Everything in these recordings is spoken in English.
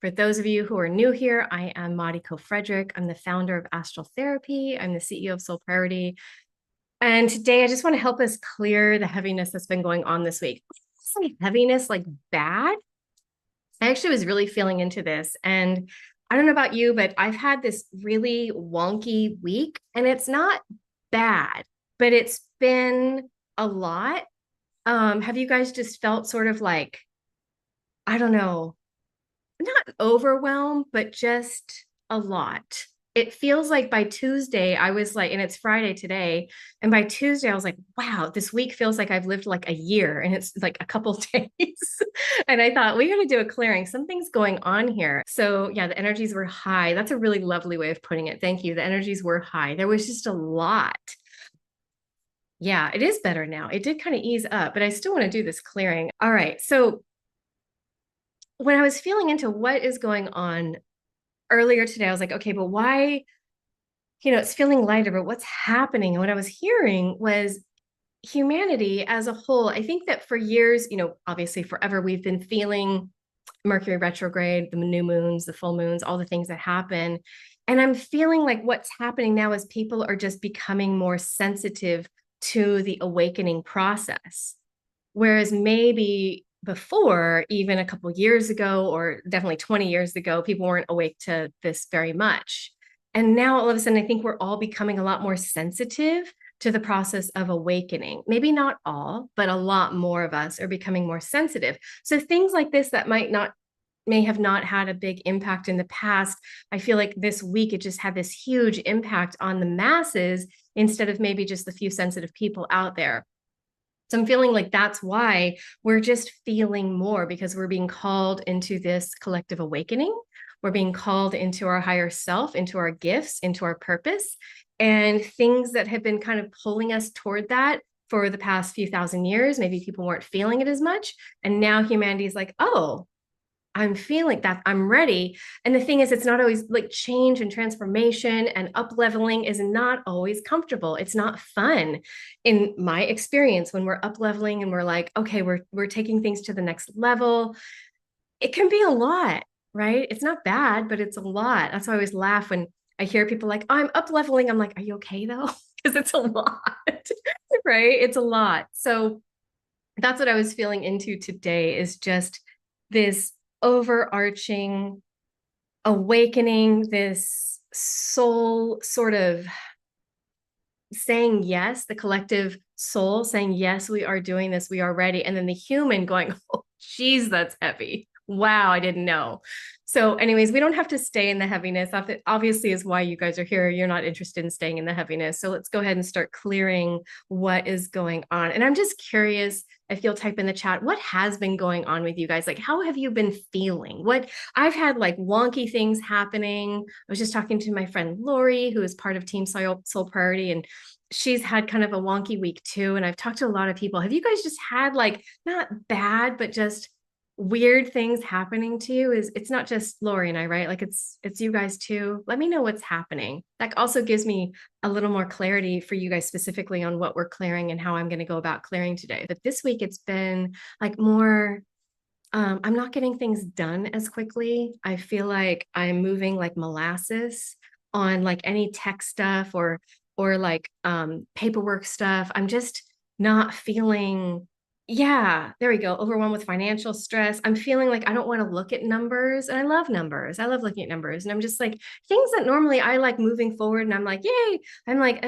For those of you who are new here, I am Mariko Frederick. I'm the founder of Astral Therapy. I'm the CEO of Soul Priority. And today I just want to help us clear the heaviness that's been going on this week. Say heaviness like bad. I actually was really feeling into this. And I don't know about you, but I've had this really wonky week, and it's not bad, but it's been a lot. Have you guys just felt sort of like, I don't know, not overwhelmed, but just a lot? It feels like by Tuesday, I was like, and it's Friday today. And by Tuesday, I was like, wow, this week feels like I've lived like a year and it's like a couple days. And I thought, we got to do a clearing. Something's going on here. So, yeah, the energies were high. That's a really lovely way of putting it. Thank you. The energies were high. There was just a lot. Yeah, it is better now. It did kind of ease up, but I still want to do this clearing. All right. So, when I was feeling into what is going on earlier today, I was like, okay, but why, it's feeling lighter, but what's happening? And what I was hearing was humanity as a whole. I think that for years, obviously forever, we've been feeling Mercury retrograde, the new moons, the full moons, all the things that happen. And I'm feeling like what's happening now is people are just becoming more sensitive to the awakening process. Whereas maybe before, even a couple years ago, or definitely 20 years ago, people weren't awake to this very much. And now all of a sudden, I think we're all becoming a lot more sensitive to the process of awakening. Maybe not all, but a lot more of us are becoming more sensitive. So things like this that may have not had a big impact in the past, I feel like this week it just had this huge impact on the masses instead of maybe just the few sensitive people out there. So I'm feeling like that's why we're just feeling more, because we're being called into this collective awakening. We're being called into our higher self, into our gifts, into our purpose, and things that have been kind of pulling us toward that for the past few thousand years. Maybe people weren't feeling it as much. And now humanity is like, oh, I'm feeling that, I'm ready. And the thing is, it's not always like change and transformation and up leveling is not always comfortable. It's not fun. In my experience, when we're up leveling and we're like, okay, we're taking things to the next level, it can be a lot, right? It's not bad, but it's a lot. That's why I always laugh when I hear people like, oh, I'm up leveling. I'm like, are you okay though? Because it's a lot, right? It's a lot. So that's what I was feeling into today, is just this overarching awakening, this soul sort of saying yes, the collective soul saying, yes, we are doing this, we are ready. And then the human going, oh, geez, that's heavy. Wow, I didn't know. So anyways, we don't have to stay in the heaviness. That obviously is why you guys are here. You're not interested in staying in the heaviness. So let's go ahead and start clearing what is going on. And I'm just curious if you'll type in the chat, what has been going on with you guys? Like, how have you been feeling? I've had like wonky things happening. I was just talking to my friend Lori, who is part of Team Soul Priority, and she's had kind of a wonky week too. And I've talked to a lot of people. Have you guys just had like, not bad, but just weird things happening to you? It's not just Lori and I, right? Like it's you guys too. Let me know what's happening. That also gives me a little more clarity for you guys specifically on what we're clearing and how I'm going to go about clearing today. But this week it's been like more, I'm not getting things done as quickly. I feel like I'm moving like molasses on like any tech stuff or like paperwork stuff. I'm just not feeling, yeah, there we go. Overwhelmed with financial stress. I'm feeling like I don't want to look at numbers. And I love numbers. I love looking at numbers. And I'm just like, things that normally I like moving forward and I'm like, yay. I'm like,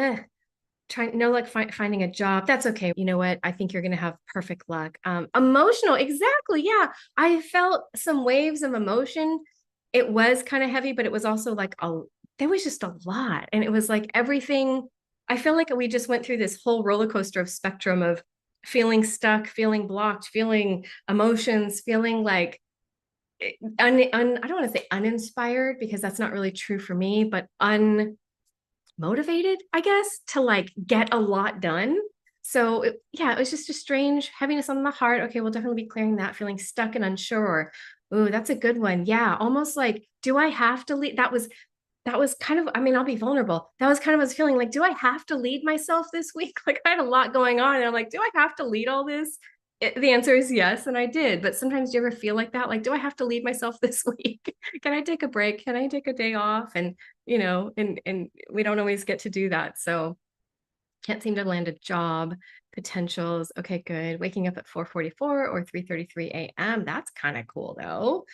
finding a job. That's okay. You know what? I think you're going to have perfect luck. Emotional. Exactly. Yeah. I felt some waves of emotion. It was kind of heavy, but it was also like, there was just a lot. And it was like everything. I feel like we just went through this whole roller coaster of spectrum of feeling stuck, feeling blocked, feeling emotions, feeling like I don't want to say uninspired, because that's not really true for me, but unmotivated, I guess, to like get a lot done. So it was just a strange heaviness on the heart. Okay, we'll definitely be clearing that. Feeling stuck and unsure. Ooh, that's a good one. Yeah, almost like, do I have to lead? That was kind of, I mean, I'll be vulnerable. That was kind of, I was feeling like, do I have to lead myself this week? Like I had a lot going on and I'm like, do I have to lead all this? The answer is yes, and I did. But sometimes do you ever feel like that? Like, do I have to leave myself this week? Can I take a break? Can I take a day off? And and we don't always get to do that. So can't seem to land a job. Potentials. Okay, good. Waking up at 4:44 or 3:33 a.m. That's kind of cool though.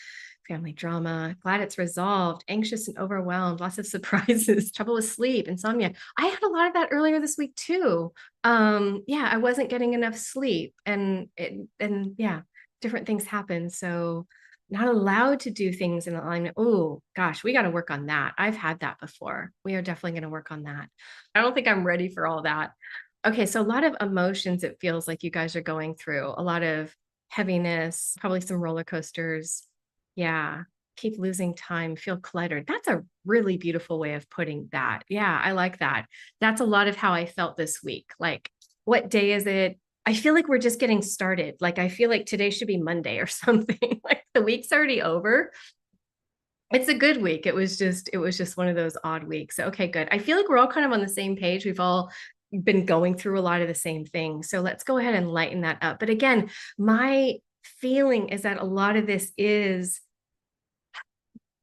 Family drama. Glad it's resolved. Anxious and overwhelmed. Lots of surprises. Trouble with sleep. Insomnia. I had a lot of that earlier this week too. Yeah, I wasn't getting enough sleep, and yeah, different things happen. So not allowed to do things in alignment. Oh gosh, we got to work on that. I've had that before. We are definitely going to work on that. I don't think I'm ready for all that. Okay, so a lot of emotions it feels like you guys are going through, a lot of heaviness, probably some roller coasters. Yeah, keep losing time, feel cluttered. That's a really beautiful way of putting that. Yeah, I like that. That's a lot of how I felt this week. Like, what day is it? I feel like we're just getting started. Like, I feel like today should be Monday or something. Like the week's already over. It's a good week. It was just one of those odd weeks. So, okay, good. I feel like we're all kind of on the same page. We've all been going through a lot of the same things. So let's go ahead and lighten that up. But again, my feeling is that a lot of this is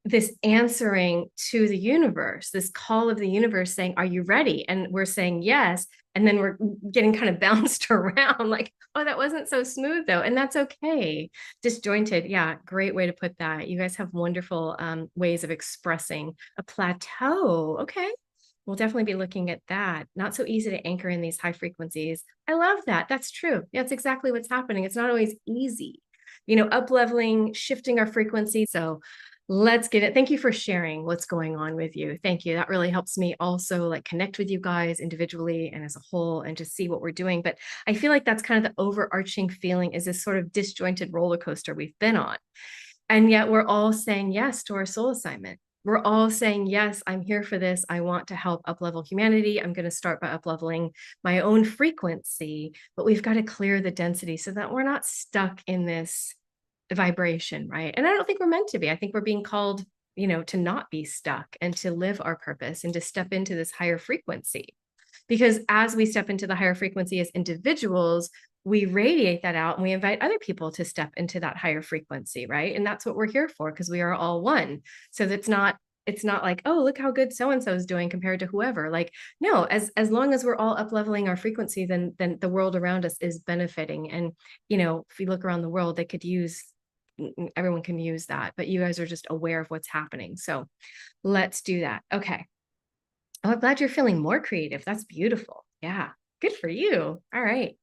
this answering to the universe, this call of the universe saying, are you ready? And we're saying yes. And then we're getting kind of bounced around like, oh, that wasn't so smooth though. And that's okay. Disjointed. Yeah. Great way to put that. You guys have wonderful ways of expressing a plateau. Okay. We'll definitely be looking at that. Not so easy to anchor in these high frequencies. I love that. That's true. That's exactly what's happening. It's not always easy, up leveling, shifting our frequency. So let's get it. Thank you for sharing what's going on with you. Thank you. That really helps me also like connect with you guys individually and as a whole and just see what we're doing. But I feel like that's kind of the overarching feeling is this sort of disjointed roller coaster we've been on. And yet we're all saying yes to our soul assignment. We're all saying, yes, I'm here for this. I want to help uplevel humanity. I'm going to start by upleveling my own frequency, but we've got to clear the density so that we're not stuck in this vibration, right? And I don't think we're meant to be. I think we're being called, to not be stuck and to live our purpose and to step into this higher frequency. Because as we step into the higher frequency as individuals, we radiate that out and we invite other people to step into that higher frequency, right? And that's what we're here for because we are all one. So it's not like, oh, look how good so and so is doing compared to whoever. Like, no, as long as we're all up leveling our frequency, then the world around us is benefiting. And if we look around the world, everyone can use that, but you guys are just aware of what's happening. So let's do that. Okay. Oh, I'm glad you're feeling more creative. That's beautiful. Yeah. Good for you. All right.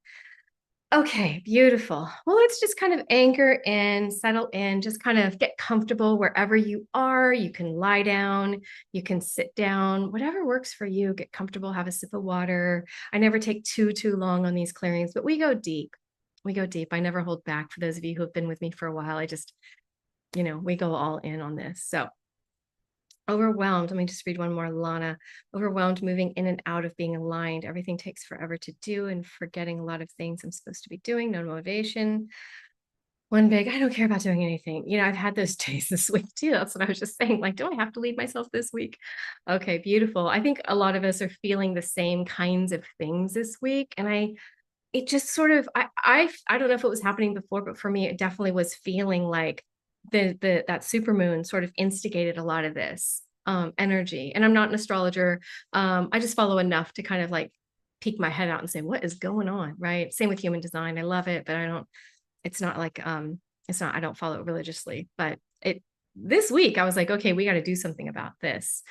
Okay, beautiful. Well, let's just kind of anchor in, settle in, just kind of get comfortable wherever you are. You can lie down, you can sit down, whatever works for you. Get comfortable, have a sip of water. I never take too long on these clearings, but we go deep. We go deep. I never hold back. For those of you who have been with me for a while, I just, we go all in on this. So overwhelmed. Let me just read one more, Lana. Overwhelmed, moving in and out of being aligned. Everything takes forever to do and forgetting a lot of things I'm supposed to be doing. No motivation. One big, I don't care about doing anything. I've had those days this week too. That's what I was just saying. Like, do I have to leave myself this week? Okay, beautiful. I think a lot of us are feeling the same kinds of things this week. And it just sort of, I don't know if it was happening before, but for me, it definitely was feeling like that supermoon sort of instigated a lot of this energy. And I'm not an astrologer. I just follow enough to kind of like peek my head out and say, what is going on? Right. Same with human design. I love it, but it's not like, I don't follow it religiously, but this week I was like, okay, we got to do something about this.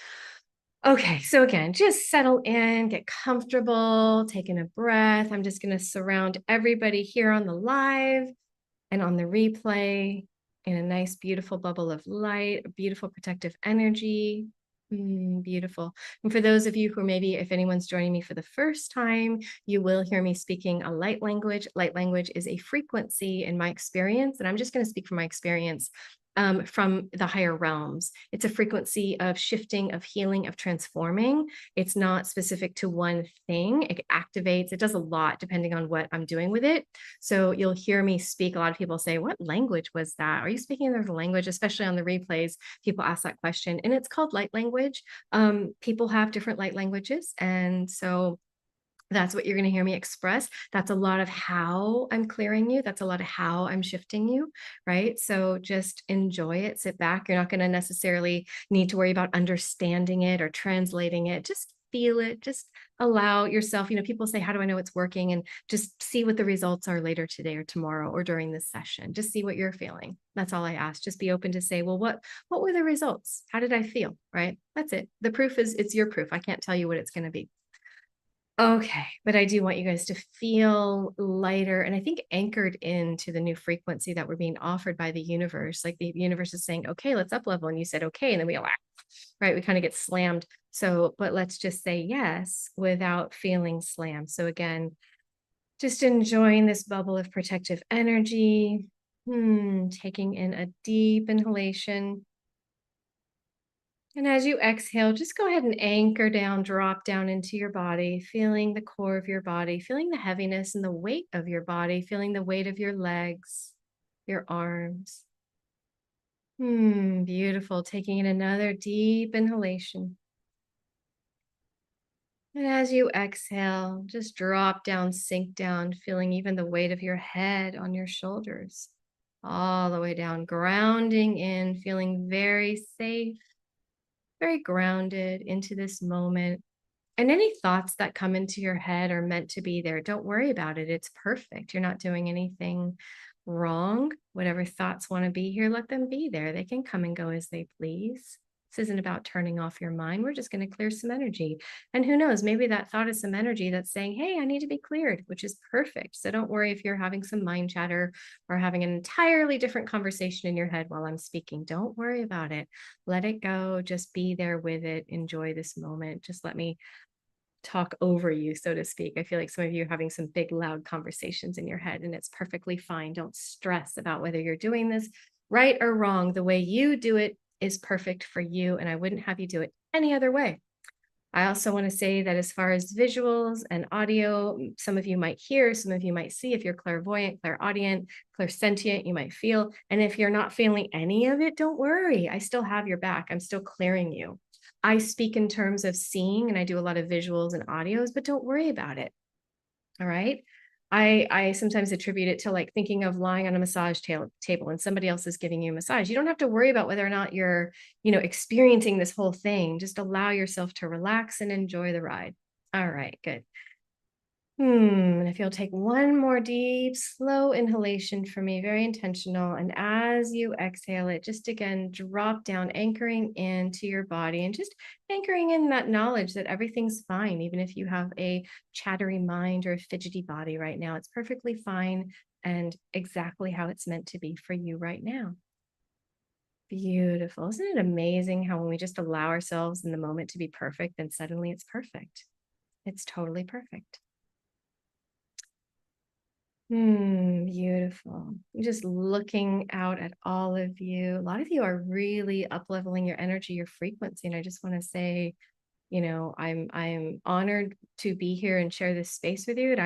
Okay, so again, just settle in, get comfortable, taking a breath. I'm just going to surround everybody here on the live and on the replay in a nice, beautiful bubble of light, a beautiful protective energy. Beautiful. And for those of you who maybe, if anyone's joining me for the first time, you will hear me speaking a light language. Light language is a frequency in my experience, and I'm just going to speak from my experience. From the higher realms. It's a frequency of shifting, of healing, of transforming. It's not specific to one thing. It activates, it does a lot depending on what I'm doing with it. So you'll hear me speak. A lot of people say, what language was that? Are you speaking another language? Especially on the replays, people ask that question. And it's called light language. People have different light languages. And so That's what you're going to hear me express. That's a lot of how I'm clearing you. That's a lot of how I'm shifting you, right? So just enjoy it, sit back. You're not going to necessarily need to worry about understanding it or translating it. Just feel it. Just allow yourself, people say, how do I know it's working? And just see what the results are later today or tomorrow or during this session. Just see what you're feeling. That's all I ask. Just be open to say, well, what were the results? How did I feel? Right? That's it. The proof is it's your proof. I can't tell you what it's going to be. Okay, but I do want you guys to feel lighter and I think anchored into the new frequency that we're being offered by the universe. Like the universe is saying, okay, let's up level. And you said, okay. And then we all, right? We kind of get slammed. So, but let's just say yes without feeling slammed. So again, just enjoying this bubble of protective energy, taking in a deep inhalation. And as you exhale, just go ahead and anchor down, drop down into your body, feeling the core of your body, feeling the heaviness and the weight of your body, feeling the weight of your legs, your arms. Beautiful. Taking in another deep inhalation. And as you exhale, just drop down, sink down, feeling even the weight of your head on your shoulders, all the way down, grounding in, feeling very safe, very grounded into this moment. And any thoughts that come into your head are meant to be there. Don't worry about it. It's perfect. You're not doing anything wrong. Whatever thoughts want to be here, let them be there. They can come and go as they please. This isn't about turning off your mind. We're just going to clear some energy. And who knows, maybe that thought is some energy that's saying, hey, I need to be cleared, which is perfect. So don't worry if you're having some mind chatter or having an entirely different conversation in your head while I'm speaking. Don't worry about it. Let it go. Just be there with it. Enjoy this moment. Just let me talk over you, so to speak. I feel like some of you are having some big, loud conversations in your head, and it's perfectly fine. Don't stress about whether you're doing this right or wrong. The way you do it is perfect for you, and I wouldn't have you do it any other way. I also want to say that as far as visuals and audio, some of you might hear, some of you might see. If you're clairvoyant, clairaudient, clairsentient, you might feel. And if you're not feeling any of it, don't worry. I still have your back. I'm still clearing you. I speak in terms of seeing and I do a lot of visuals and audios, but don't worry about it. All right. I sometimes attribute it to like thinking of lying on a massage table and somebody else is giving you a massage. You don't have to worry about whether or not you're, experiencing this whole thing. Just allow yourself to relax and enjoy the ride. All right, good. And if you'll take one more deep, slow inhalation for me, very intentional. And as you exhale it, just again, drop down, anchoring into your body and just anchoring in that knowledge that everything's fine. Even if you have a chattery mind or a fidgety body right now, it's perfectly fine and exactly how it's meant to be for you right now. Beautiful. Isn't it amazing how when we just allow ourselves in the moment to be perfect, then suddenly it's perfect. It's totally perfect. Beautiful. Just looking out at all of you. A lot of you are really up leveling your energy, your frequency. And I just want to say, I'm honored to be here and share this space with you. And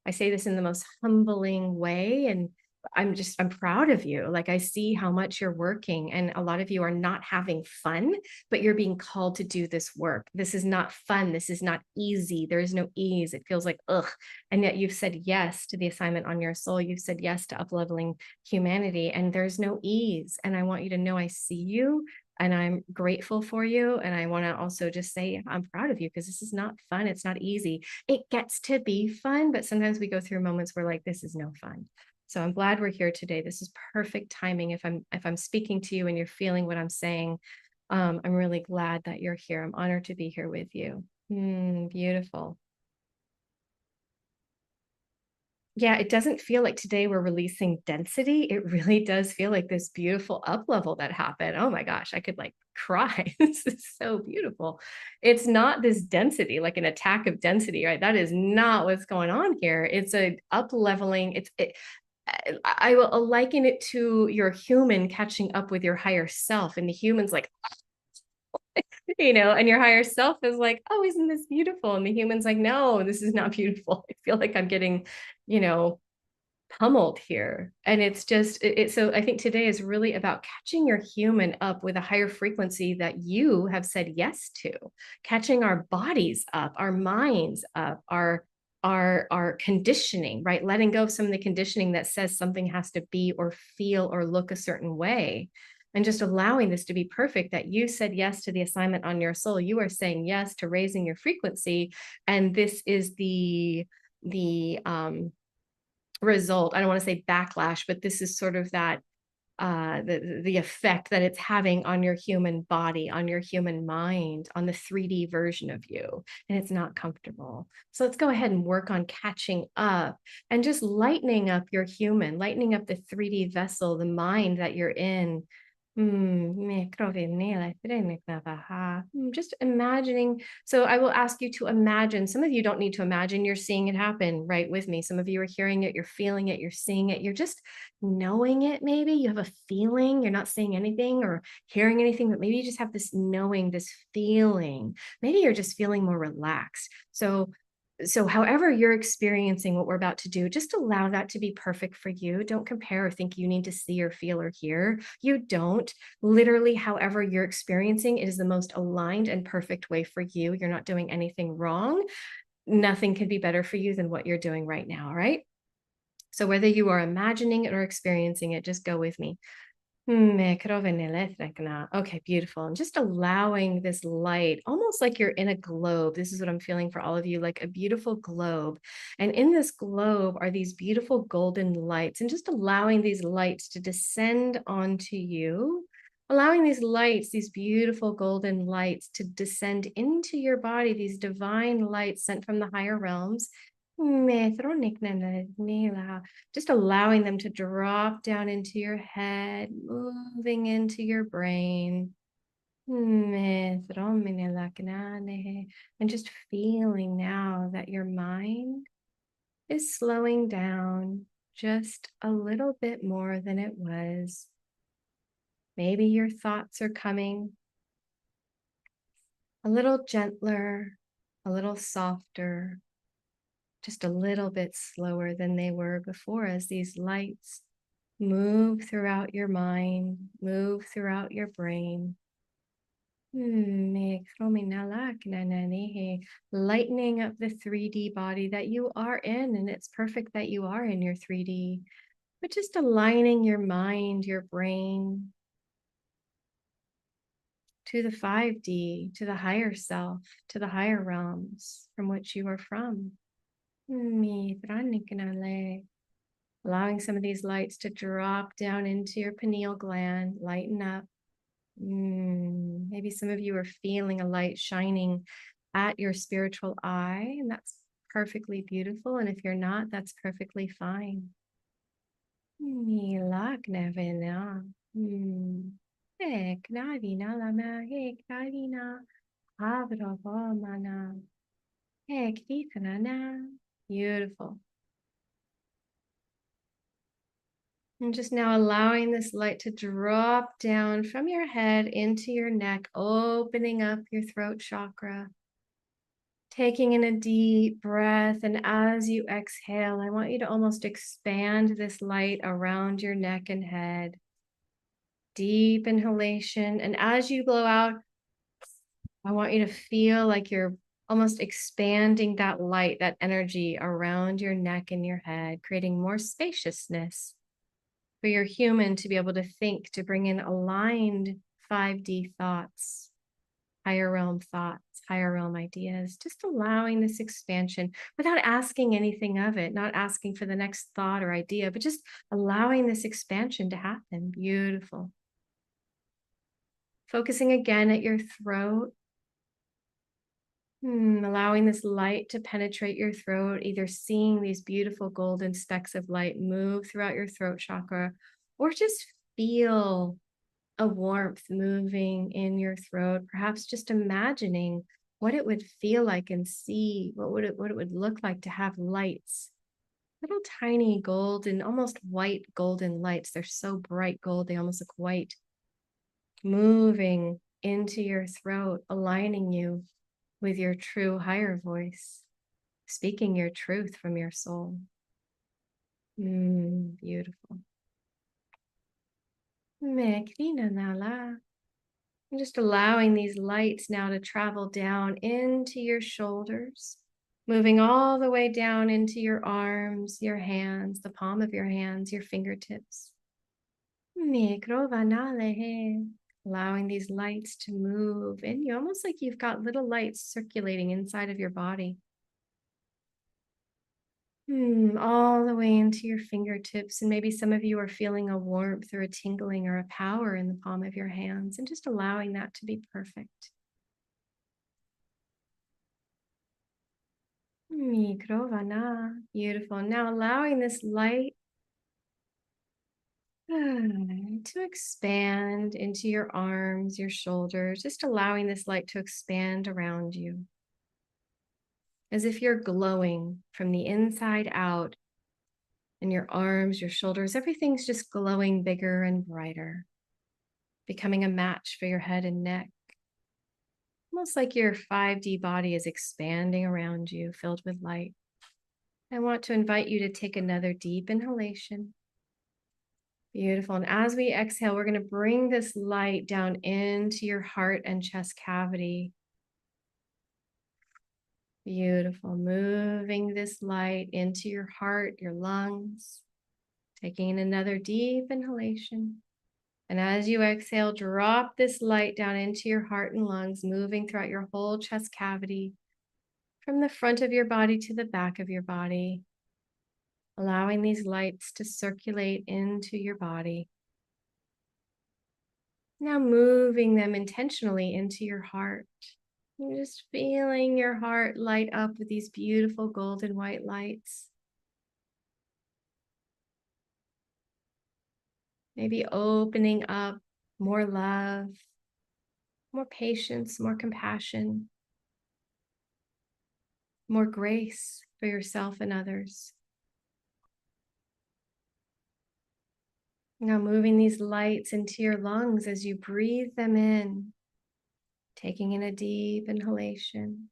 I say this in the most humbling way. And I'm proud of you. Like I see how much you're working and a lot of you are not having fun, but you're being called to do this work. This is not fun. This is not easy. There is no ease. It feels like, ugh. And yet you've said yes to the assignment on your soul. You've said yes to up-leveling humanity and there's no ease. And I want you to know I see you and I'm grateful for you. And I want to also just say, I'm proud of you because this is not fun. It's not easy. It gets to be fun, but sometimes we go through moments where like, this is no fun. So I'm glad we're here today. This is perfect timing. If I'm speaking to you and you're feeling what I'm saying, I'm really glad that you're here. I'm honored to be here with you. Beautiful. Yeah, it doesn't feel like today we're releasing density. It really does feel like this beautiful up level that happened. Oh my gosh, I could like cry. This is so beautiful. It's not this density, like an attack of density, right? That is not what's going on here. It's a up leveling. I will liken it to your human catching up with your higher self, and the human's like, and your higher self is like, oh, isn't this beautiful? And the human's like, no, this is not beautiful. I feel like I'm getting, pummeled here. And it's just, so I think today is really about catching your human up with a higher frequency that you have said yes to, catching our bodies up, our minds up, our conditioning, right? Letting go of some of the conditioning that says something has to be or feel or look a certain way. And just allowing this to be perfect, that you said yes to the assignment on your soul. You are saying yes to raising your frequency. And this is the result. I don't want to say backlash, but this is sort of that the effect that it's having on your human body, on your human mind, on the 3D version of you, and it's not comfortable. So let's go ahead and work on catching up and just lightening up your human, lightening up the 3D vessel, the mind that you're in. Just imagining. So I will ask you to imagine. Some of you don't need to imagine, you're seeing it happen right with me. Some of you are hearing it, you're feeling it, you're seeing it, you're just knowing it. Maybe you have a feeling, you're not seeing anything or hearing anything, but maybe you just have this knowing, this feeling. Maybe you're just feeling more relaxed. So however you're experiencing what we're about to do, just allow that to be perfect for you. Don't compare or think you need to see or feel or hear. You don't. Literally, however you're experiencing, it is the most aligned and perfect way for you. You're not doing anything wrong. Nothing could be better for you than what you're doing right now, right? So whether you are imagining it or experiencing it, just go with me. Okay, beautiful. And just allowing this light, almost like you're in a globe. This is what I'm feeling for all of you, like a beautiful globe. And in this globe are these beautiful golden lights, and just allowing these lights to descend onto you, allowing these lights, these beautiful golden lights to descend into your body, these divine lights sent from the higher realms. Just allowing them to drop down into your head, moving into your brain. And just feeling now that your mind is slowing down just a little bit more than it was. Maybe your thoughts are coming a little gentler, a little softer, just a little bit slower than they were before, as these lights move throughout your mind, move throughout your brain. Lightening up the 3D body that you are in, and it's perfect that you are in your 3D, but just aligning your mind, your brain to the 5D, to the higher self, to the higher realms from which you are from. Allowing some of these lights to drop down into your pineal gland, lighten up. Maybe some of you are feeling a light shining at your spiritual eye, and that's perfectly beautiful. And if you're not, that's perfectly fine. Beautiful. And just now allowing this light to drop down from your head into your neck, opening up your throat chakra. Taking in a deep breath, and as you exhale, I want you to almost expand this light around your neck and head. Deep inhalation, and as you blow out, I want you to feel like you're almost expanding that light, that energy around your neck and your head, creating more spaciousness for your human to be able to think, to bring in aligned 5D thoughts, higher realm thoughts, higher realm ideas, just allowing this expansion without asking anything of it, not asking for the next thought or idea, but just allowing this expansion to happen. Beautiful. Focusing again at your throat. Allowing this light to penetrate your throat, either seeing these beautiful golden specks of light move throughout your throat chakra, or just feel a warmth moving in your throat, perhaps just imagining what it would feel like and see what it would look like to have lights, little tiny golden, almost white golden lights. They're so bright gold, they almost look white, moving into your throat, aligning you with your true higher voice, speaking your truth from your soul. Beautiful. And just allowing these lights now to travel down into your shoulders, Moving all the way down into your arms, your hands, the palm of your hands, your fingertips. Mikrovanalehe. Allowing these lights to move in you, almost like you've got little lights circulating inside of your body. All the way into your fingertips. And maybe some of you are feeling a warmth or a tingling or a power in the palm of your hands, and just allowing that to be perfect. Beautiful. Now allowing this light to expand into your arms, your shoulders, just allowing this light to expand around you. As if you're glowing from the inside out, and your arms, your shoulders, everything's just glowing bigger and brighter, becoming a match for your head and neck. Almost like your 5D body is expanding around you, filled with light. I want to invite you to take another deep inhalation. Beautiful. And as we exhale, we're going to bring this light down into your heart and chest cavity. Beautiful. Moving this light into your heart, your lungs. Taking another deep inhalation. And as you exhale, drop this light down into your heart and lungs, moving throughout your whole chest cavity, from the front of your body to the back of your body, allowing these lights to circulate into your body. Now moving them intentionally into your heart. You're just feeling your heart light up with these beautiful golden white lights. Maybe opening up more love, more patience, more compassion, more grace for yourself and others. Now moving these lights into your lungs as you breathe them in, taking in a deep inhalation,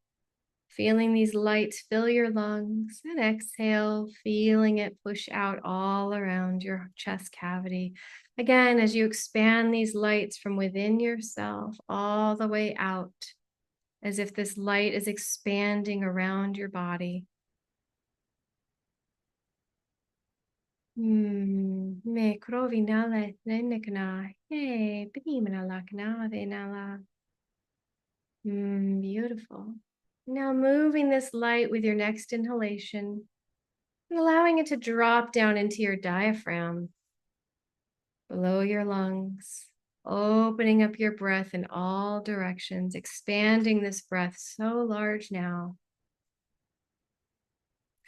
feeling these lights fill your lungs, and exhale, feeling it push out all around your chest cavity. Again, as you expand these lights from within yourself all the way out, as if this light is expanding around your body. Me krovinala nenekna, hey, benimanala kna venala. Beautiful. Now moving this light with your next inhalation and allowing it to drop down into your diaphragm, below your lungs, opening up your breath in all directions, expanding this breath so large now.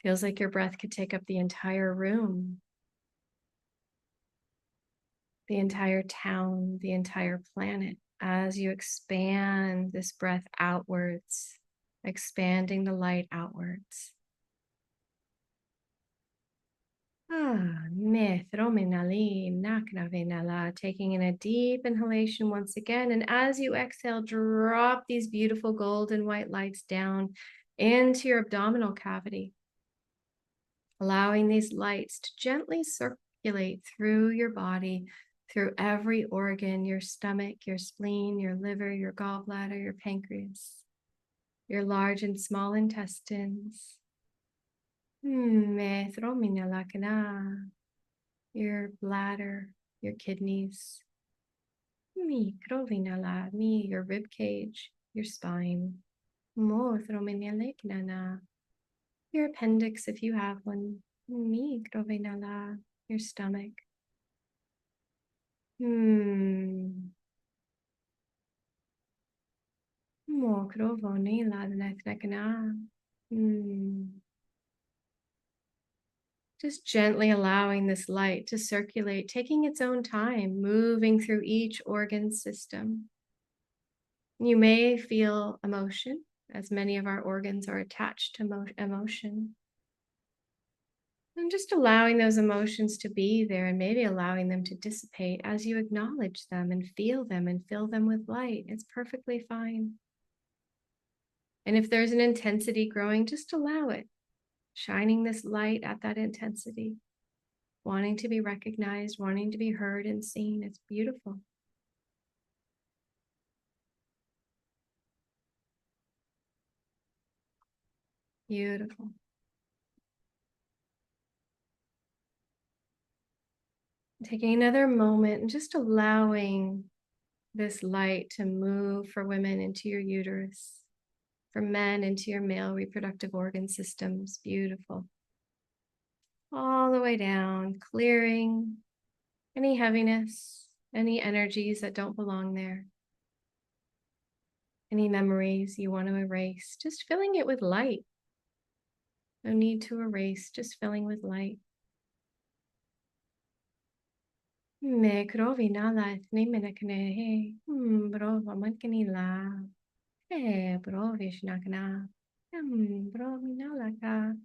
Feels like your breath could take up the entire room, the entire town, the entire planet, as you expand this breath outwards, expanding the light outwards. Taking in a deep inhalation once again. And as you exhale, drop these beautiful golden white lights down into your abdominal cavity, allowing these lights to gently circulate through your body, through every organ, your stomach, your spleen, your liver, your gallbladder, your pancreas, your large and small intestines. Your bladder, your kidneys, your rib cage, your spine, your appendix if you have one, your stomach. Just gently allowing this light to circulate, taking its own time, moving through each organ system. You may feel emotion, as many of our organs are attached to emotion. And just allowing those emotions to be there and maybe allowing them to dissipate as you acknowledge them and feel them and fill them with light. It's perfectly fine. And if there's an intensity growing, just allow it. Shining this light at that intensity, wanting to be recognized, wanting to be heard and seen. It's beautiful. Beautiful. Taking another moment and just allowing this light to move for women into your uterus, for men into your male reproductive organ systems. Beautiful. All the way down, clearing any heaviness, any energies that don't belong there, any memories you want to erase, just filling it with light. No need to erase, just filling with light. Me krovi nala ni menakane, bro, vamankanila, bro, vishnakana, bro, minalaka.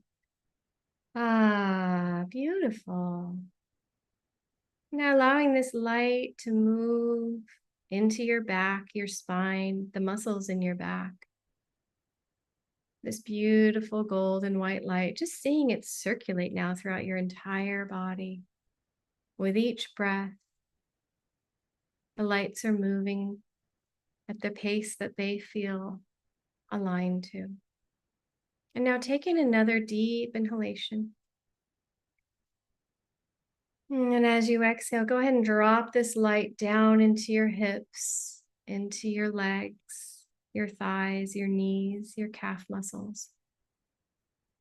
Ah, beautiful. Now allowing this light to move into your back, your spine, the muscles in your back. This beautiful golden white light, just seeing it circulate now throughout your entire body. With each breath, the lights are moving at the pace that they feel aligned to. And now taking another deep inhalation. And as you exhale, go ahead and drop this light down into your hips, into your legs, your thighs, your knees, your calf muscles.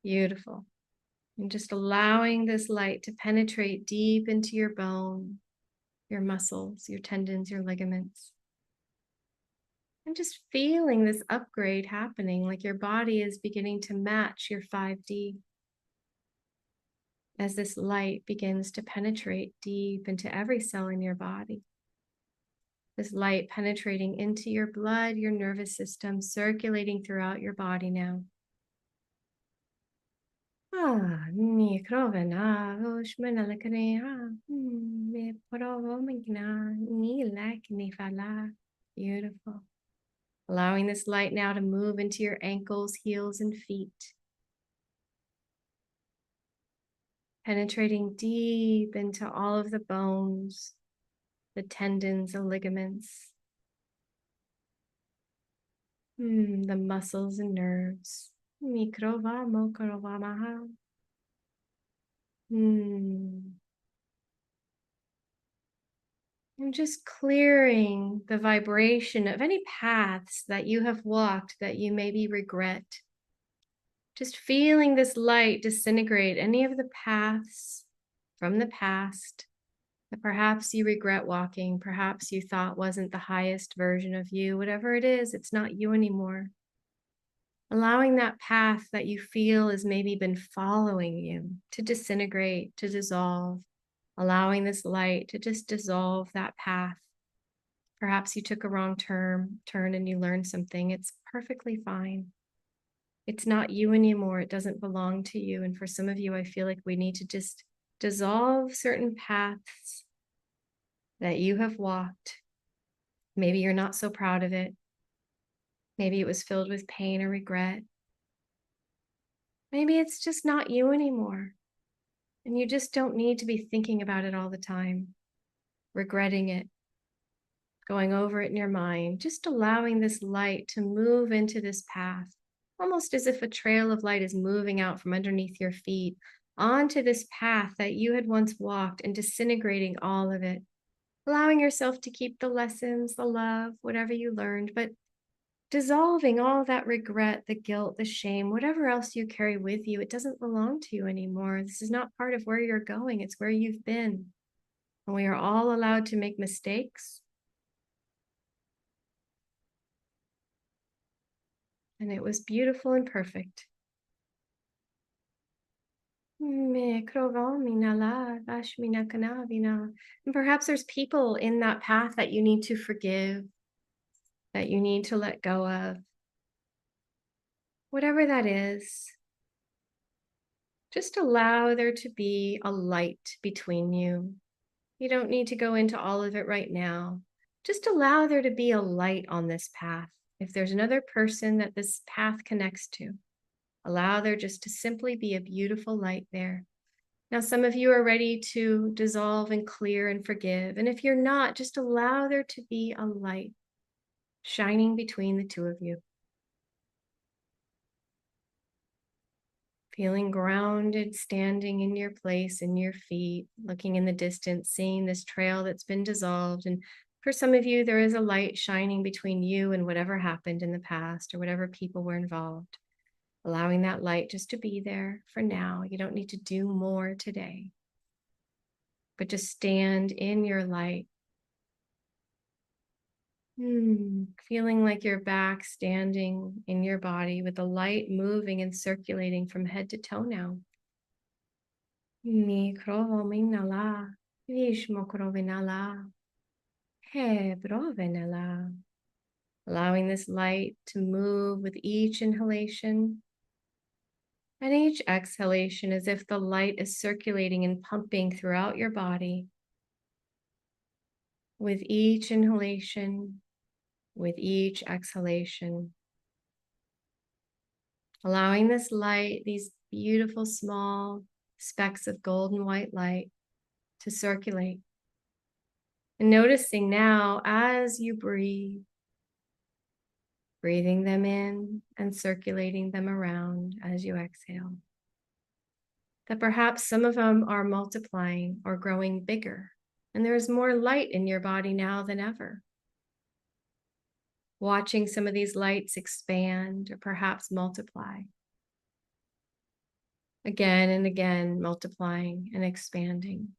Beautiful. And just allowing this light to penetrate deep into your bone, your muscles, your tendons, your ligaments. And just feeling this upgrade happening, like your body is beginning to match your 5D. As this light begins to penetrate deep into every cell in your body. This light penetrating into your blood, your nervous system, circulating throughout your body now. Ni krovena, oshmena lakane, me porovo mingna, ni lak ni fala. Beautiful. Allowing this light now to move into your ankles, heels, and feet. Penetrating deep into all of the bones, the tendons, the ligaments, the muscles and nerves. Mikrova mokrova maha. And just clearing the vibration of any paths that you have walked that you maybe regret. Just feeling this light disintegrate any of the paths from the past that perhaps you regret walking, perhaps you thought wasn't the highest version of you, whatever it is, it's not you anymore. Allowing that path that you feel has maybe been following you to disintegrate, to dissolve, allowing this light to just dissolve that path. Perhaps you took a wrong turn and you learned something. It's perfectly fine. It's not you anymore. It doesn't belong to you. And for some of you, I feel like we need to just dissolve certain paths that you have walked. Maybe you're not so proud of it. Maybe it was filled with pain or regret. Maybe it's just not you anymore. And you just don't need to be thinking about it all the time, regretting it, going over it in your mind, just allowing this light to move into this path, almost as if a trail of light is moving out from underneath your feet onto this path that you had once walked and disintegrating all of it, allowing yourself to keep the lessons, the love, whatever you learned, but dissolving all that regret, the guilt, the shame, whatever else you carry with you. It doesn't belong to you anymore. This is not part of where you're going. It's where you've been. And we are all allowed to make mistakes. And it was beautiful and perfect. And perhaps there's people in that path that you need to forgive, that you need to let go of. Whatever that is, just allow there to be a light between you. You don't need to go into all of it right now. Just allow there to be a light on this path. If there's another person that this path connects to, allow there just to simply be a beautiful light there. Now, some of you are ready to dissolve and clear and forgive. And if you're not, just allow there to be a light shining between the two of you. Feeling grounded, standing in your place, in your feet, looking in the distance, seeing this trail that's been dissolved. And for some of you, there is a light shining between you and whatever happened in the past or whatever people were involved. Allowing that light just to be there for now. You don't need to do more today, but just stand in your light. Feeling like you're back standing in your body with the light moving and circulating from head to toe now. Mikrovinala, Vishmokrovinala, Hebrovinala. Allowing this light to move with each inhalation and each exhalation as if the light is circulating and pumping throughout your body. With each inhalation, with each exhalation. Allowing this light, these beautiful small specks of golden white light to circulate. And noticing now as you breathe, breathing them in and circulating them around as you exhale, that perhaps some of them are multiplying or growing bigger, and there is more light in your body now than ever. Watching some of these lights expand or perhaps multiply. Again and again, multiplying and expanding,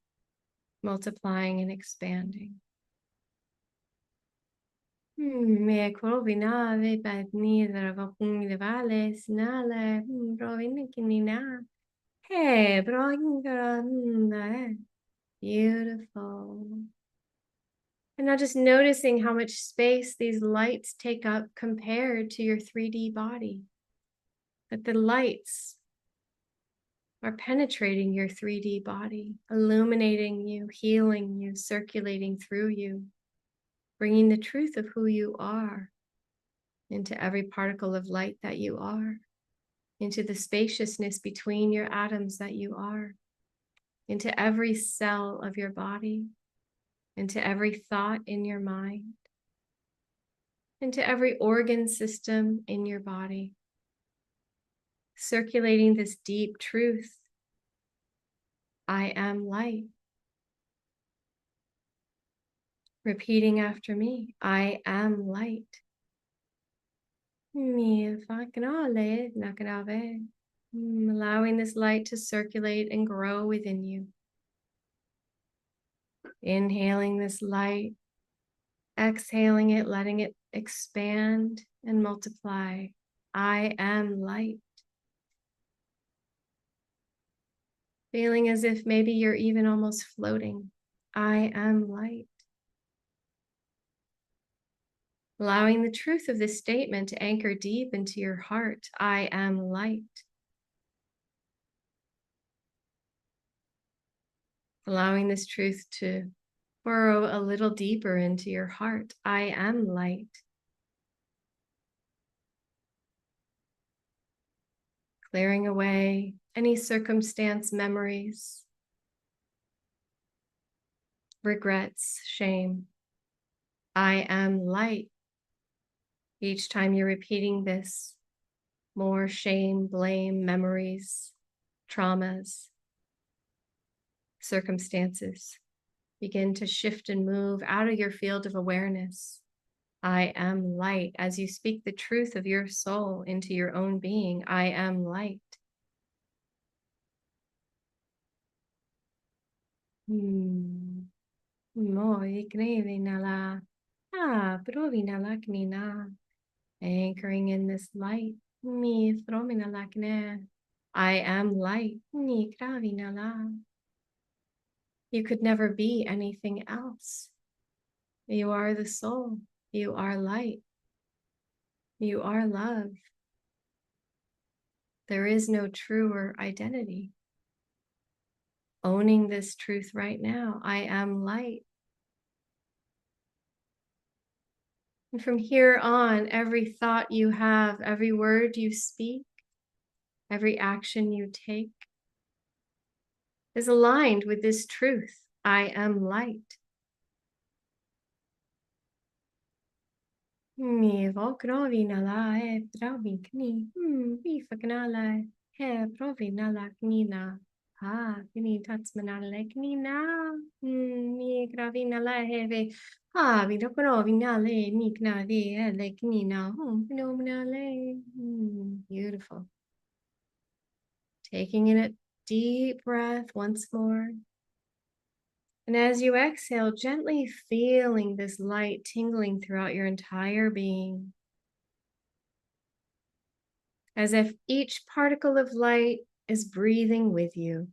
multiplying and expanding. Me krovinave badnidra vapungivale snale provinkinina. Hey, broingra. Beautiful. And now just noticing how much space these lights take up compared to your 3D body. That the lights are penetrating your 3D body, illuminating you, healing you, circulating through you, bringing the truth of who you are into every particle of light that you are, into the spaciousness between your atoms that you are, into every cell of your body, into every thought in your mind, into every organ system in your body, circulating this deep truth. I am light. Repeating after me, I am light. Allowing this light to circulate and grow within you. Inhaling this light, exhaling it, letting it expand and multiply. I am light. Feeling as if maybe you're even almost floating. I am light. Allowing the truth of this statement to anchor deep into your heart. I am light. Allowing this truth to burrow a little deeper into your heart. I am light. Clearing away any circumstance, memories, regrets, shame. I am light. Each time you're repeating this, more shame, blame, memories, traumas, circumstances begin to shift and move out of your field of awareness. I am light. As you speak the truth of your soul into your own being, I am light. Anchoring in this light. I am light. You could never be anything else. You are the soul. You are light. You are love. There is no truer identity. Owning this truth right now. I am light. And from here on, every thought you have, every word you speak, every action you take is aligned with this truth. I am light. He provina laknina. Ha, kini tatsmana leknina. Mi gravina la heve. Ha, vidokono vinale, nikna de leknina. Phenomenale. Beautiful. Taking in a deep breath once more. And as you exhale, gently feeling this light tingling throughout your entire being. As if each particle of light is breathing with you.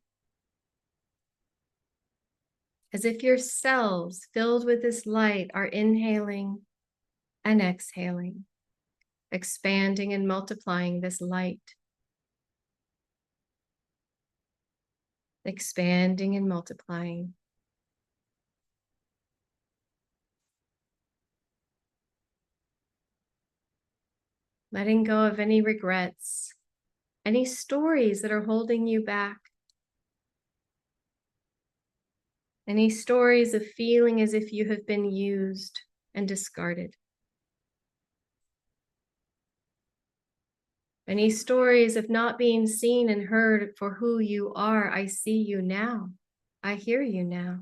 As if your cells filled with this light are inhaling and exhaling, expanding and multiplying this light. Expanding and multiplying. Letting go of any regrets, any stories that are holding you back. Any stories of feeling as if you have been used and discarded. Any stories of not being seen and heard for who you are. I see you now. I hear you now.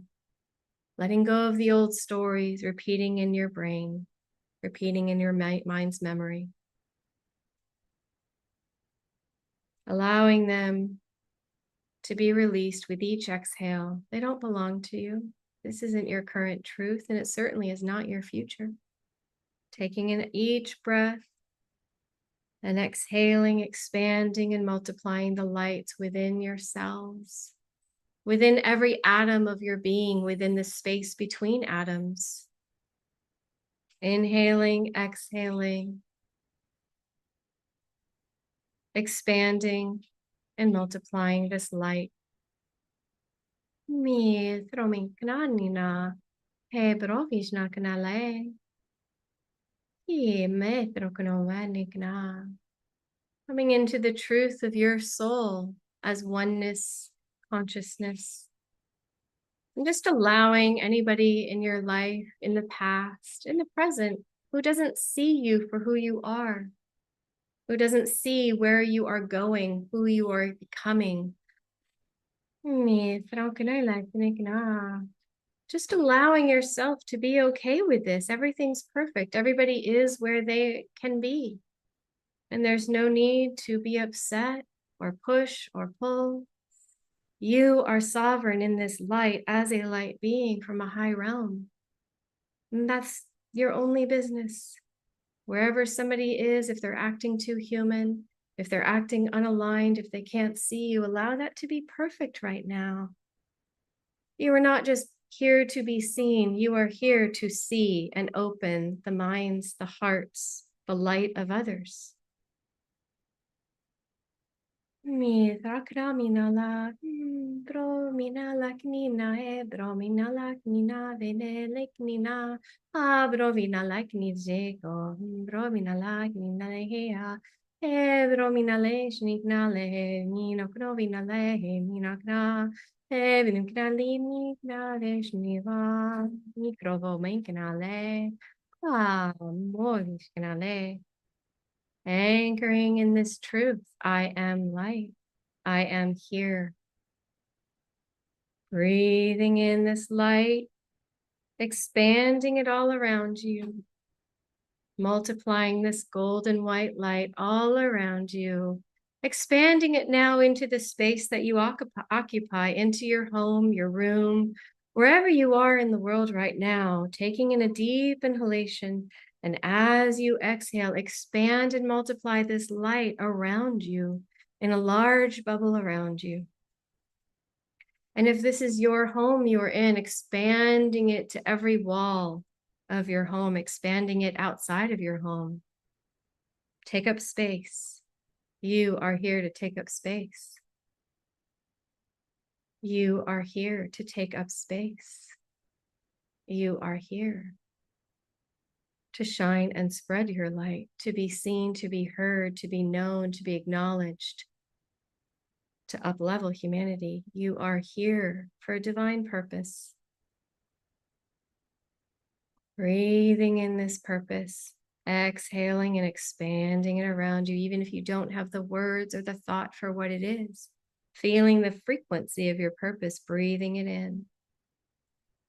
Letting go of the old stories, repeating in your brain, repeating in your mind's memory. Allowing them to be released with each exhale. They don't belong to you. This isn't your current truth, and it certainly is not your future. Taking in each breath and exhaling, expanding and multiplying the lights within your cells, within every atom of your being, within the space between atoms. Inhaling, exhaling, expanding and multiplying this light. Mi thromin knanina, he brovishna knale. Coming into the truth of your soul as oneness, consciousness, and just allowing anybody in your life, in the past, in the present, who doesn't see you for who you are, who doesn't see where you are going, who you are becoming. Just allowing yourself to be okay with this. Everything's perfect. Everybody is where they can be. And there's no need to be upset or push or pull. You are sovereign in this light as a light being from a high realm. And that's your only business. Wherever somebody is, if they're acting too human, if they're acting unaligned, if they can't see you, allow that to be perfect right now. You are not just here to be seen. You are here to see and open the minds, the hearts, the light of others. Mi thakramina bromina laknina bromina laknina vene leknina brovina lakni jego bromina laknina lehea bromina leshnikna le nina provina lehe nina kna vinim knali nikna leshniva mikrovo menkna le moishkna le. Anchoring in this truth, I am light. I am here. Breathing in this light, expanding it all around you, multiplying this golden white light all around you, expanding it now into the space that you occupy, into your home, your room, wherever you are in the world right now, taking in a deep inhalation. And as you exhale, expand and multiply this light around you in a large bubble around you. And if this is your home you are in, expanding it to every wall of your home, expanding it outside of your home. Take up space. You are here to take up space. You are here to take up space. You are here to shine and spread your light, to be seen, to be heard, to be known, to be acknowledged, to uplevel humanity. You are here for a divine purpose. Breathing in this purpose, Exhaling and expanding it around you, even if you don't have the words or the thought for what it is. Feeling the frequency of your purpose, breathing it in,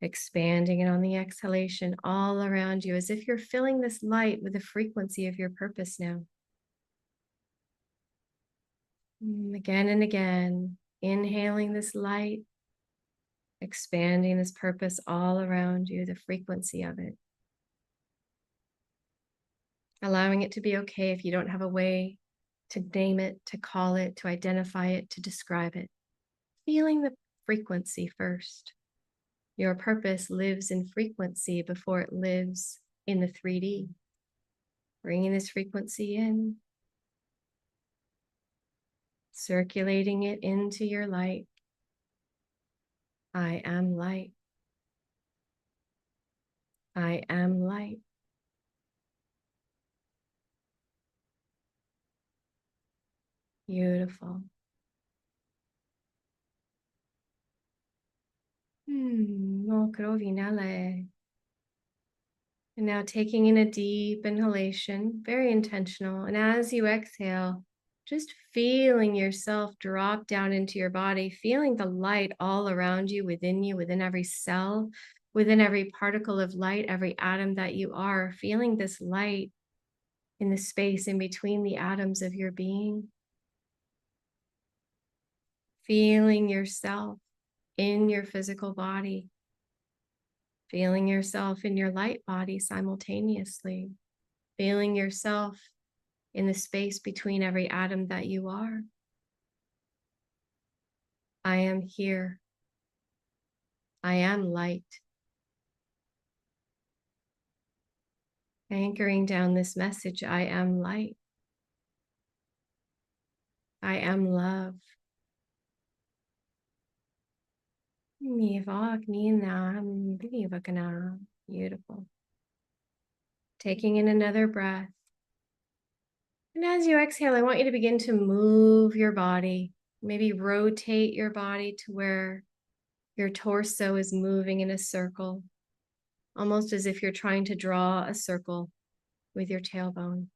expanding it on the exhalation all around you, as if you're filling this light with the frequency of your purpose now. Again and again, inhaling this light, expanding this purpose all around you, the frequency of it. Allowing it to be okay if you don't have a way to name it, to call it, to identify it, to describe it. Feeling the frequency first. Your purpose lives in frequency before it lives in the 3D. Bringing this frequency in, circulating it into your light. I am light. I am light. Beautiful. And now taking in a deep inhalation, very intentional. And as you exhale, just feeling yourself drop down into your body, feeling the light all around you, within every cell, within every particle of light, every atom that you are, feeling this light in the space in between the atoms of your being. Feeling yourself in your physical body. Feeling yourself in your light body simultaneously. Feeling yourself in the space between every atom that you are. I am here. I am light. Anchoring down this message, I am light. I am love. Beautiful. Taking in another breath. And as you exhale, I want you to begin to move your body. Maybe rotate your body to where your torso is moving in a circle, almost as if you're trying to draw a circle with your tailbone.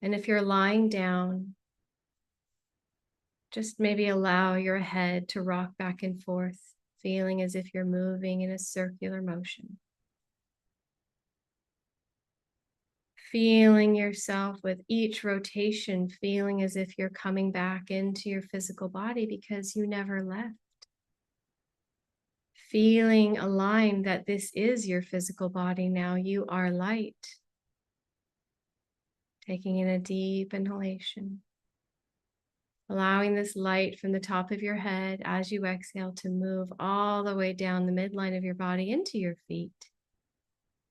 And if you're lying down, just maybe allow your head to rock back and forth, feeling as if you're moving in a circular motion. Feeling yourself with each rotation, feeling as if you're coming back into your physical body because you never left. Feeling aligned that this is your physical body now. You are light. Taking in a deep inhalation. Allowing this light from the top of your head as you exhale to move all the way down the midline of your body into your feet.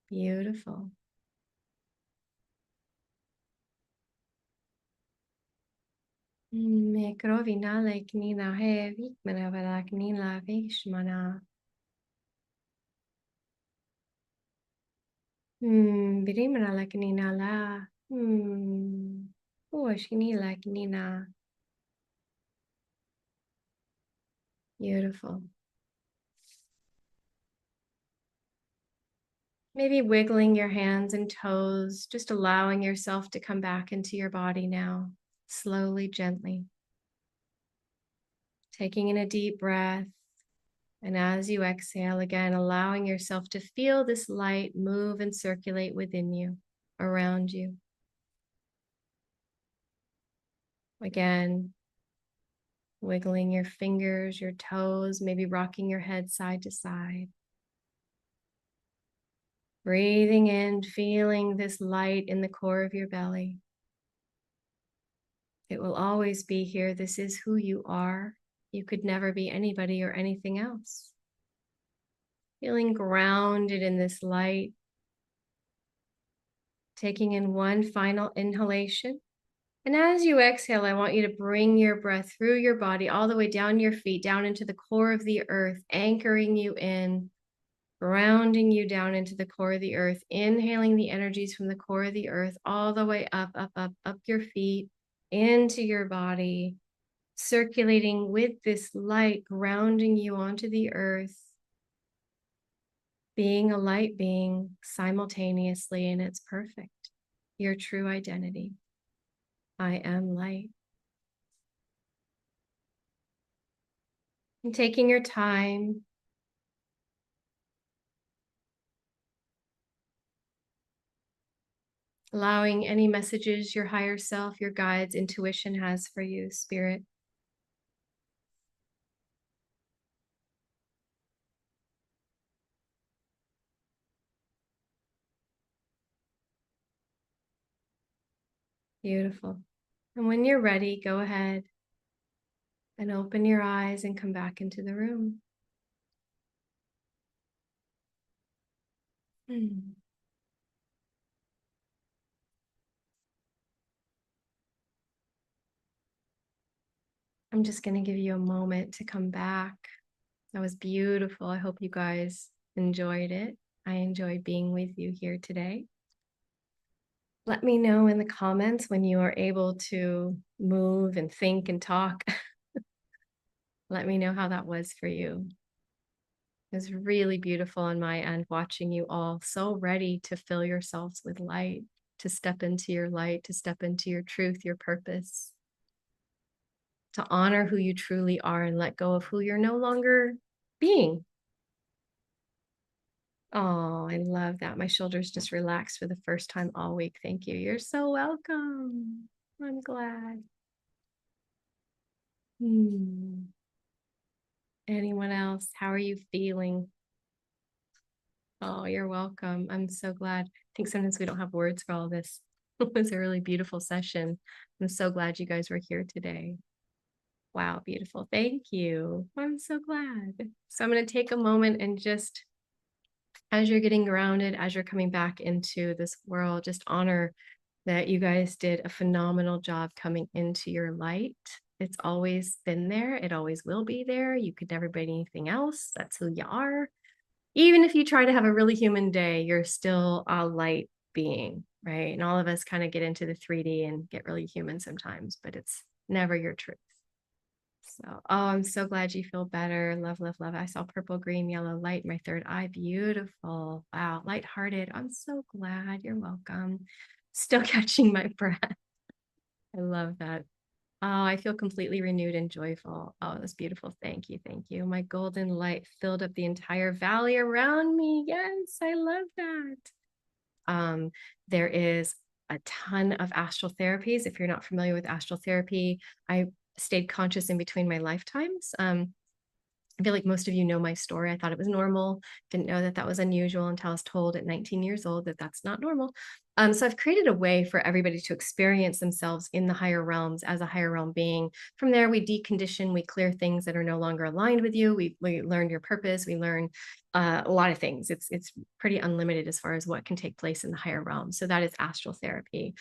Beautiful. Me krovina leknina he vikmana velaknina vishmana. Birimana leknina la. Oshkini leknina. Beautiful. Maybe wiggling your hands and toes, just allowing yourself to come back into your body now, slowly, gently. Taking in a deep breath. And as you exhale, again, allowing yourself to feel this light move and circulate within you, around you. Again, wiggling your fingers, your toes, maybe rocking your head side to side. Breathing in, feeling this light in the core of your belly. It will always be here. This is who you are. You could never be anybody or anything else. Feeling grounded in this light. Taking in one final inhalation. And as you exhale, I want you to bring your breath through your body all the way down your feet, down into the core of the earth, anchoring you in, grounding you down into the core of the earth, inhaling the energies from the core of the earth all the way up, up, up, up your feet, into your body, circulating with this light, grounding you onto the earth, being a light being simultaneously, and it's perfect. Your true identity. I am light. And taking your time, allowing any messages your higher self, your guides, intuition has for you, spirit. Beautiful. And when you're ready, go ahead and open your eyes and come back into the room. I'm just going to give you a moment to come back. That was beautiful. I hope you guys enjoyed it. I enjoyed being with you here today. Let me know in the comments when you are able to move and think and talk. Let me know how that was for you. It was really beautiful on my end watching you all so ready to fill yourselves with light, to step into your light, to step into your truth, your purpose, to honor who you truly are and let go of who you're no longer being. Oh, I love that. My shoulders just relaxed for the first time all week. Thank you. You're so welcome. I'm glad. Anyone else? How are you feeling? Oh, you're welcome. I'm so glad. I think sometimes we don't have words for all this. It was a really beautiful session. I'm so glad you guys were here today. Wow, beautiful. Thank you. I'm so glad. So I'm going to take a moment and just, as you're getting grounded, as you're coming back into this world, just honor that you guys did a phenomenal job coming into your light. It's always been there. It always will be there. You could never be anything else. That's who you are. Even if you try to have a really human day, you're still a light being, right? And all of us kind of get into the 3D and get really human sometimes, but it's never your truth. So, oh, I'm so glad you feel better. Love, love, love. I saw purple, green, yellow light in my third eye. Beautiful. Wow. Lighthearted. I'm so glad. You're welcome. Still catching my breath. I love that. Oh, I feel completely renewed and joyful. Oh, that's beautiful. Thank you. Thank you. My golden light filled up the entire valley around me. Yes, I love that. There is a ton of astral therapies. If you're not familiar with astral therapy, I stayed conscious in between my lifetimes. I feel like most of you know my story. I thought it was normal. Didn't know that that was unusual until I was told at 19 years old that that's not normal. So I've created a way for everybody to experience themselves in the higher realms as a higher realm being. From there, we decondition, we clear things that are no longer aligned with you. We learn your purpose. We learn a lot of things. It's pretty unlimited as far as what can take place in the higher realm. So that is astral therapy.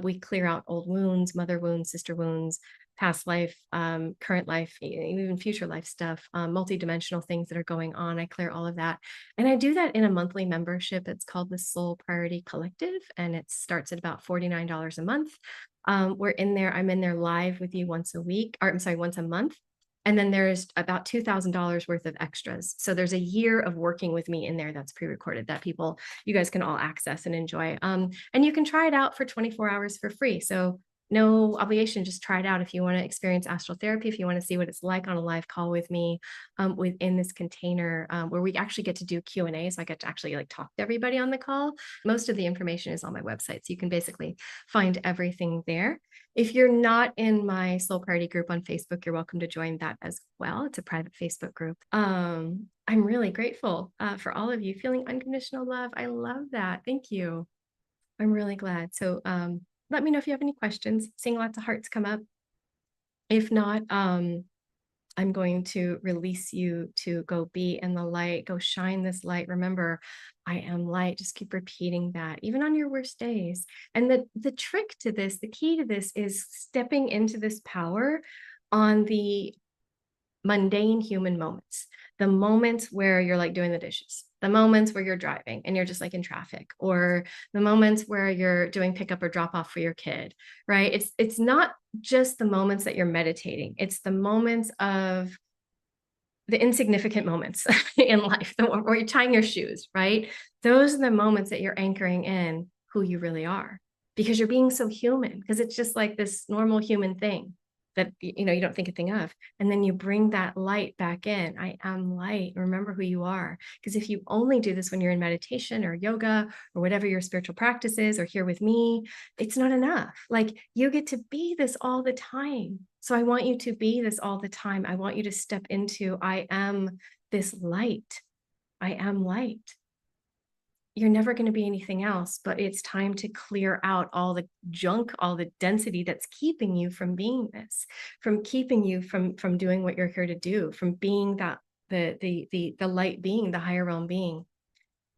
We clear out old wounds, mother wounds, sister wounds, past life, current life, even future life stuff, multidimensional things that are going on. I clear all of that. And I do that in a monthly membership. It's called the Soul Priority Collective, and it starts at about $49 a month. We're in there. I'm in there live with you once a week, or I'm sorry, once a month. And then there's about $2,000 worth of extras. So there's a year of working with me in there that's pre-recorded that you guys can all access and enjoy. And you can try it out for 24 hours for free. So no obligation, just try it out if you want to experience astral therapy, if you want to see what it's like on a live call with me within this container where we actually get to do Q&A. So I get to actually like talk to everybody on the call. Most of the information is on my website. So you can basically find everything there. If you're not in my Soul Priority group on Facebook, you're welcome to join that as well. It's a private Facebook group. I'm really grateful for all of you feeling unconditional love. I love that. Thank you. I'm really glad. So let me know if you have any questions. Seeing lots of hearts come up. If not, I'm going to release you to go be in the light, go shine this light. Remember, I am light. Just keep repeating that, even on your worst days. And the trick to this, the key to this is stepping into this power on the mundane human moments, the moments where you're like doing the dishes, the moments where you're driving and you're just like in traffic, or the moments where you're doing pickup or drop off for your kid, right? It's not just the moments that you're meditating. It's the moments of the insignificant moments in life, or you're tying your shoes, right? Those are the moments that you're anchoring in who you really are, because you're being so human, because it's just like this normal human thing that you don't think a thing of. And then you bring that light back in. I am light. Remember who you are. Because if you only do this when you're in meditation or yoga or whatever your spiritual practice is, or here with me, it's not enough. Like, you get to be this all the time. So I want you to be this all the time. I want you to step into, I am this light. I am light. You're never going to be anything else, but it's time to clear out all the junk, all the density that's keeping you from being this, from keeping you from doing what you're here to do, from being that the light being, the higher realm being,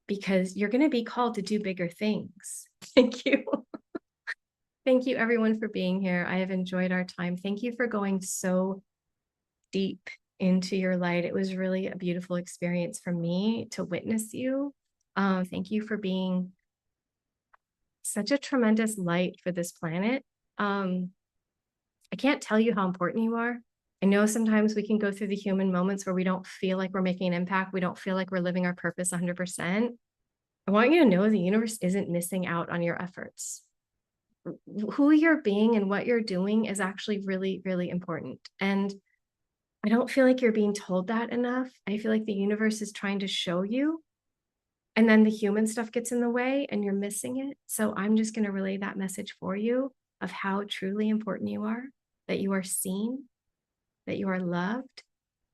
because you're going to be called to do bigger things. Thank you. Thank you everyone for being here. I have enjoyed our time. Thank you for going so deep into your light. It was really a beautiful experience for me to witness you. Thank you for being such a tremendous light for this planet. I can't tell you how important you are. I know sometimes we can go through the human moments where we don't feel like we're making an impact. We don't feel like we're living our purpose 100%. I want you to know the universe isn't missing out on your efforts. Who you're being and what you're doing is actually really, really important. And I don't feel like you're being told that enough. I feel like the universe is trying to show you, and then the human stuff gets in the way and you're missing it. So I'm just going to relay that message for you of how truly important you are, that you are seen, that you are loved,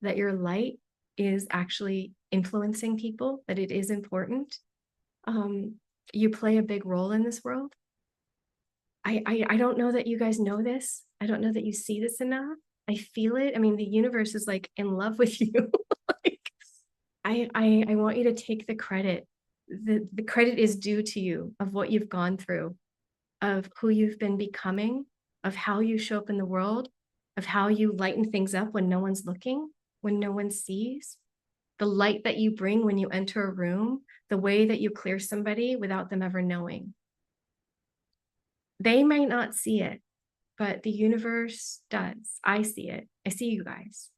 that your light is actually influencing people, that it is important. You play a big role in this world. I don't know that you guys know this. I don't know that you see this enough. I feel it. I mean, the universe is like in love with you. Like, I want you to take the credit. The credit is due to you of what you've gone through, of who you've been becoming, of how you show up in the world, of how you lighten things up when no one's looking, when no one sees, the light that you bring when you enter a room, the way that you clear somebody without them ever knowing. They might not see it, but the universe does. I see it. I see you guys.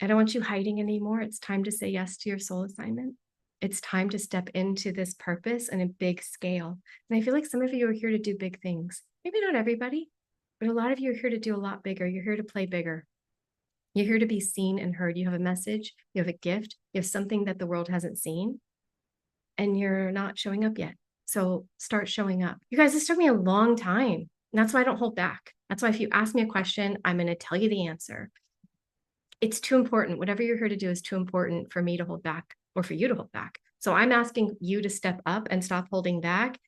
I don't want you hiding anymore. It's time to say yes to your soul assignment. It's time to step into this purpose on a big scale. And I feel like some of you are here to do big things. Maybe not everybody, but a lot of you are here to do a lot bigger. You're here to play bigger. You're here to be seen and heard. You have a message, you have a gift, you have something that the world hasn't seen, and you're not showing up yet. So start showing up. You guys, this took me a long time. And that's why I don't hold back. That's why if you ask me a question, I'm going to tell you the answer. It's too important. Whatever you're here to do is too important for me to hold back or for you to hold back. So I'm asking you to step up and stop holding back.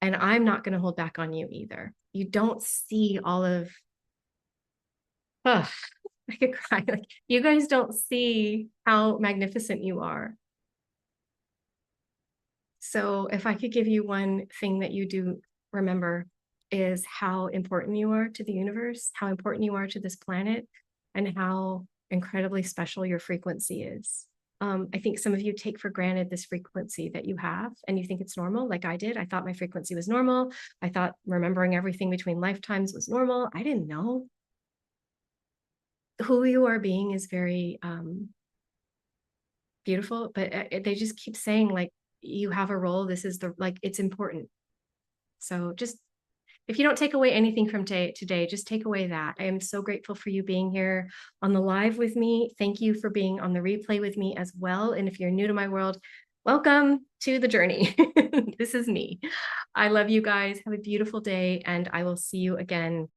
And I'm not going to hold back on you either. You don't see all of, I could cry. Like, you guys don't see how magnificent you are. So if I could give you one thing that you do remember, is how important you are to the universe, how important you are to this planet, and how incredibly special your frequency is. I think some of you take for granted this frequency that you have, and you think it's normal, like I did. I thought my frequency was normal. I thought remembering everything between lifetimes was normal. I didn't know. Who you are being is very beautiful, but they just keep saying, like, you have a role. This is it's important. So just, if you don't take away anything from today, just take away that. I am so grateful for you being here on the live with me. Thank you for being on the replay with me as well. And if you're new to my world, welcome to the journey. This is me. I love you guys. Have a beautiful day, and I will see you again.